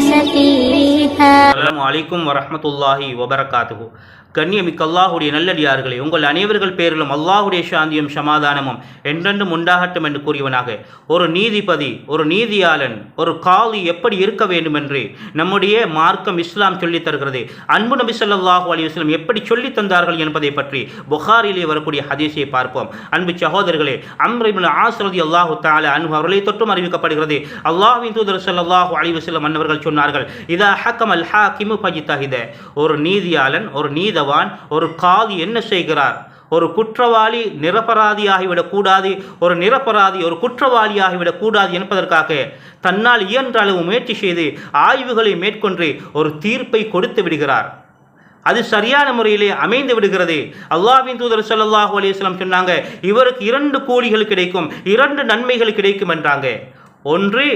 سفيها. السلام عليكم ورحمة الله وبركاته. கண்ணியமிக்க அல்லாஹுடைய நல்லடியார்களே, உங்கள் அனைவர்கள் பேரிலும் அல்லாஹுடைய சாந்தியும் சமாதானமும் என்றென்றும் உண்டாகட்டும் என்று கூறியவனாக, ஒரு நீதிபதி, ஒரு நீதியாளன், ஒரு காலி எப்படி இருக்க வேண்டும் என்று நம்முடைய மார்க்கம் இஸ்லாம் சொல்லித் தருகிறது. அன்பு நபி ஸல்லல்லாஹு அலைஹி வஸல்லம் எப்படி சொல்லித் தந்தார்கள் என்பதை பற்றி புகாரிலே வரக்கூடிய ஹதீஸை பார்ப்போம். அன்பு சகோதரர்களே, அம்ர் இப்னு ஆஸ் ரலியல்லாஹு தஆலா அன்ஹு அவர்களை தொற்றும் அறிவிக்கப்படுகிறது, அல்லாஹ்வின் தூதர் ஸல்லல்லாஹு அலைஹி வஸல்லம் அன்னவர்கள் சொன்னார்கள், இதா ஹக்கமல் ஹாக்கிமு ஃபஜ்தஹித. ஒரு நீதியாளன், ஒரு நீதவான், ஒரு காதி என்ன செய்கிறார்? ஒரு குற்றவாளி நிரபராதியாகிவிடக் கூடாது, ஒரு நிரபராதி ஒரு குற்றவாளியாகிவிடக் கூடாது என்பதற்காக தன்னால் இயன்ற அளவு முயற்சி செய்து ஆய்வுகளை மேற்கொண்டு ஒரு தீர்ப்பை கொடுத்து விடுகிறார். அது சரியான முறையிலே அமைந்து விடுகிறது. அல்லாஹ்வின் தூதர் ஸல்லல்லாஹு அலைஹி வஸல்லம் சொன்னாங்க, இவருக்கு 2 கூலிகள் கிடைக்கும், 2 நன்மைகள் கிடைக்கும் என்றாங்க. ஒன்று,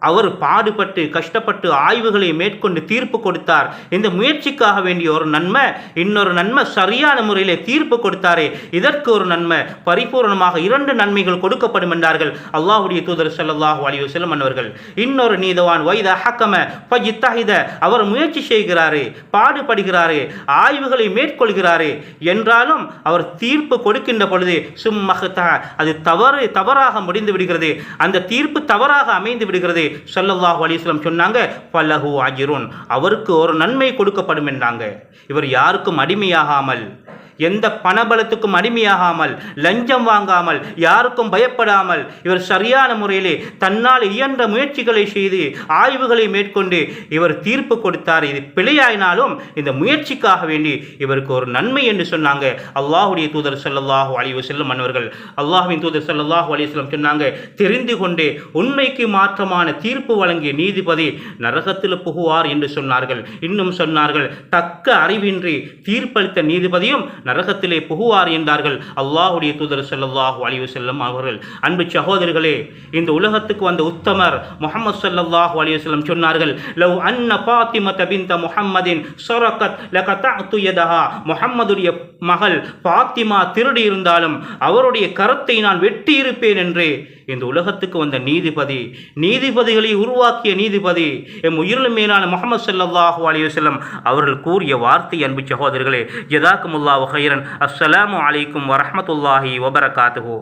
அவர் பாடுபட்டு கஷ்டப்பட்டு ஆய்வுகளை மேற்கொண்டு தீர்ப்பு கொடுத்தார், இந்த முயற்சிக்காக வேண்டிய ஒரு நன்மை. இன்னொரு நன்மை, சரியான முறையிலே தீர்ப்பு கொடுத்தாரே, இதற்கு ஒரு நன்மை. பரிபூர்ணமாக 2 நன்மைகள் கொடுக்கப்படும் என்றார்கள் அல்லாஹ்வுடைய தூதர் ஸல்லல்லாஹு அலைஹி வஸல்லம் அவர்கள். இன்னொரு நீதவான், வைதா ஹக்கம ஃபஜ்தஹித. அவர் முயற்சி செய்கிறாரே, பாடுபடுகிறாரே, ஆய்வுகளை மேற்கொள்கிறாரே, என்றாலும் அவர் தீர்ப்பு கொடுக்கின்ற பொழுது சும்மஹ்தா, அது தவறாக முடிந்து விடுகிறது, அந்த தீர்ப்பு தவறாக அமைந்து விடுகிறது. ஸல்லல்லாஹு அலைஹி வஸல்லம் சொன்னாங்க, ஃபலஹு அஜ்ருன், அவருக்கு ஒரு நன்மை கொடுக்கப்படும் என்றாங்க. இவர் யாருக்கும் அடிமையாகாமல், எந்த பணபலத்துக்கும் அடிமையாகாமல், லஞ்சம் வாங்காமல், யாருக்கும் பயப்படாமல், இவர் சரியான முறையிலே தன்னால் இயன்ற முயற்சிகளை செய்து ஆய்வுகளை மேற்கொண்டு இவர் தீர்ப்பு கொடுத்தார். இது பிழையாயினாலும் இந்த முயற்சிக்காக வேண்டி இவருக்கு ஒரு நன்மை என்று சொன்னாங்க அல்லாஹ்வுடைய தூதர் ஸல்லல்லாஹு அலைஹி வஸல்லம் அவர்கள். அல்லாஹ்வின் தூதர் ஸல்லல்லாஹு அலைஹி வஸல்லம் சொன்னாங்க, தெரிந்து கொண்டே உண்மைக்கு மாற்றமான தீர்ப்பு வழங்கிய நீதிபதி நரகத்தில் புகுவார் என்று சொன்னார்கள். இன்னும் சொன்னார்கள், தக்க அறிவின்றி தீர்ப்பளித்த நீதிபதியும் நரகத்திலே புகுவார் என்றார்கள் அல்லாஹ்வுடைய தூதர் ஸல்லல்லாஹு அலைஹி வஸல்லம் அவர்கள். அன்பு சகோதரர்களே, இந்த உலகத்துக்கு வந்த உத்தமர் முஹம்மது ஸல்லல்லாஹு அலைஹி வஸல்லம் சொன்னார்கள், லவ் அன்ன ஃபாத்திமத பின்த முஹம்மதின் ஸரகத் லகதஅது யதஹா. முஹம்மதுடைய மகள் ஃபாத்திமா திருடி இருந்தாலும் அவருடைய கரத்தை நான் வெட்டி இருப்பேன் என்று இந்த உலகத்துக்கு வந்த நீதிபதி, நீதிபதிகளை உருவாக்கிய நீதிபதி, எம் உயிரிலும் மேலான முஹம்மது ஸல்லல்லாஹு அலைஹி வஸல்லம் அவர்கள் கூறிய வார்த்தை. அன்பு சகோதரர்களே, ஜஸாக்குமுல்லாஹு கைரன். அஸ்ஸலாமு அலைக்கும் வரஹ்மத்துல்லாஹி வபரகாத்துஹு.